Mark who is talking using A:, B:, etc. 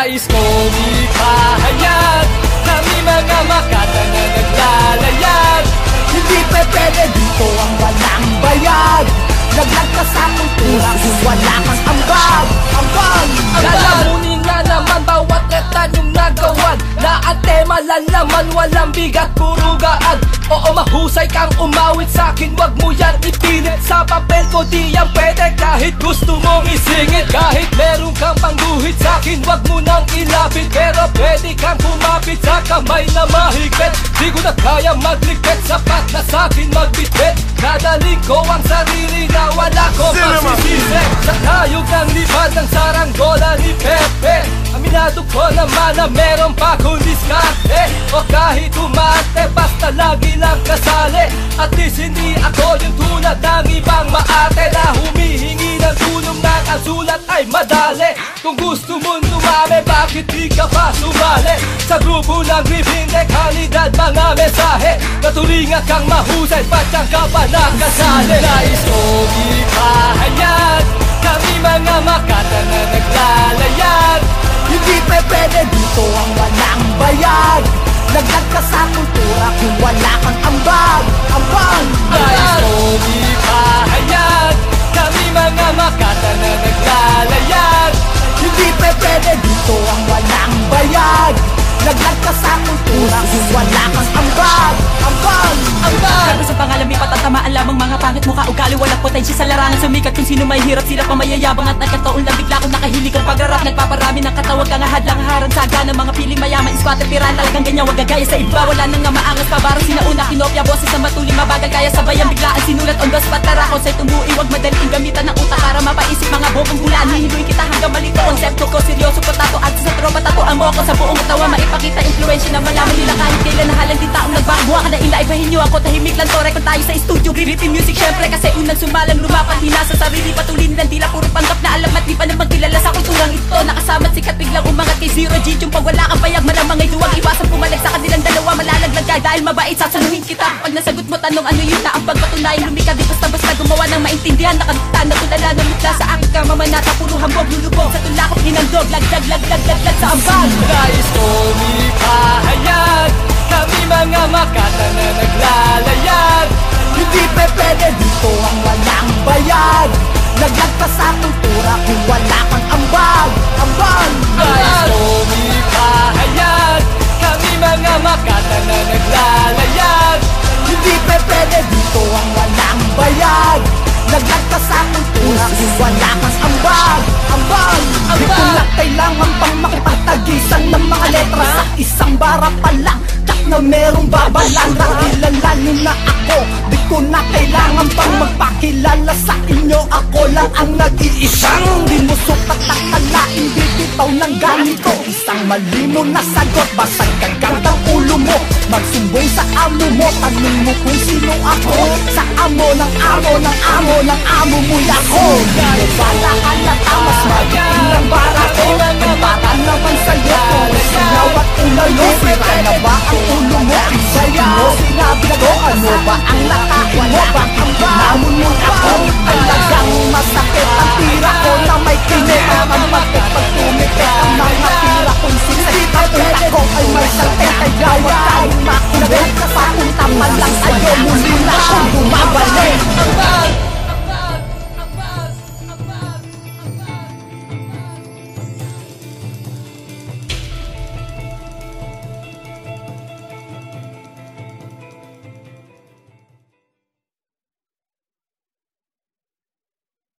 A: Nais kong ipahayag, kami mga makata na naglalayag.
B: Hindi pwede dito ang walang bayad. Laglag ka sa kultura kung wala kang ambag.
A: Lalamunin na naman bawat letra yung nagawan. Na ang tema lang naman, walang bigat, puro gaan. Oo, mahusay kang umawit sa'kin, wag mo yan ipilit. Sa papel ko di yan pwede, kahit gusto mong isingit. Kahit meron kang pangguhit sa'kin, wag mo nang ilapit. Pero pwede kang kumapit sa kamay na mahigpit. Di ko na kaya maglikpit, sapat na sa'kin magbitbit. Dadaling ko ang sarili na wala ko magsisisi. Sa tayog ng lipad ng saranggola ni Pepe, aminado ko naman na meron pa kong diskarte. O kahit umate, basta lagi lang kasali. At least hindi ako yung tulad ng ibang maate na humihingi ng tulong na ang sulat ay madali. Kung gusto mong dumami, bakit di ka pa sumali? Sa grupo ng Gribinde, kalidad mga mensahe. Natulingan kang mahusay, ba't ka pa nakasali? Nais kong ipahayag, kami mga makata na naglalayag.
B: Hindi pwede dito ang walang bayad. Laglag ka sa kultura kung wala kang ambag.
A: Nais kong ipahayag, kami mga makata na naglalayag.
B: Hindi pwede dito ang walang bayad. Laglag ka sa kultura kung wala kang ambag.
C: Gago sa pangalan may patatamaan lamang mga pangit mukha ugali. Walang potensya sa larangan sumikat kung sino may hirap. Sila pa mayayabang at nagkataon lang bigla kong nakahilig ang pag-rap. Nagpaparami ng katawag kang ahad lang haran saga ng mga piling mayaman. Squatter tiran talagang ganyan, wag gagaya sa iba. Wala nang nga maangas pa barang sinauna kinopya. Boses na matuling mabagal kaya sabayan biglaan sinulat on the spot. Tara konsay tumbuin, wag madaling gamitan ng utak para mapaisip mga bokong bulaan. Hihiluin kita hanggang malito konsepto ko seryoso potato at sa tropa tatuan mo ako sa buong utawa. Maipakita influensya na malaman nila kahit kailan nahalang din taong nagbabuha ka na ilaibahin nyo ako. Tahimik lang tore kung tayo sa studio Gribindi music syempre kasi unang sumalang lumapat. Hina sa sarili patulin ng tila puro panggap na alam at di pa naman kilala sa kulturang ito. Nakasama't sikat biglang umangat kay Zero G. Yung pag wala kang payag malamang ay duwag. Iwasan pumalag sa kanilang dalawa malalaglag ka dahil mabait sasaluhin kita. Pag nasagot mo tanong ano yun na ang pagpatunayang lumika. Di basta gumawa ng maintindihan. Nakanta na tulala na mutla sa aking kamamanata. Puro hambog lulubog sa tulakot hinandog. Lagdag sa ambag.
A: Nais kong ipahayag, kami mga makata na naglalayag.
B: Hindi pwede dito ang walang bayad. Laglag ka sa kultura kung wala kang ambag.
A: Nais kong ipahayag, kami mga makata na naglalayag.
B: Hindi pwede dito ang walang bayad. Laglag ka sa kultura kung wala kang ambag. Di ko na kailangan pang makipagtagisan ng mga letra. Sa isang bara pa lang tak na merong babalang. Nakilalanin na ako, di ko na kailangan pang magpakilala sa inyo. Ako lang ang nag-iisang di mo sukat akalain. Bibitaw ng ganito, isang malimo na sagot. Basag kagad ang ulo mo, magsumbong sa amo mo. Tanong mo kung sino ako, sa amo ng amo ng amo ng amo mo ako. Di mo bala halata, mas magiting ng bara ko. Ang para naman sa'yo ko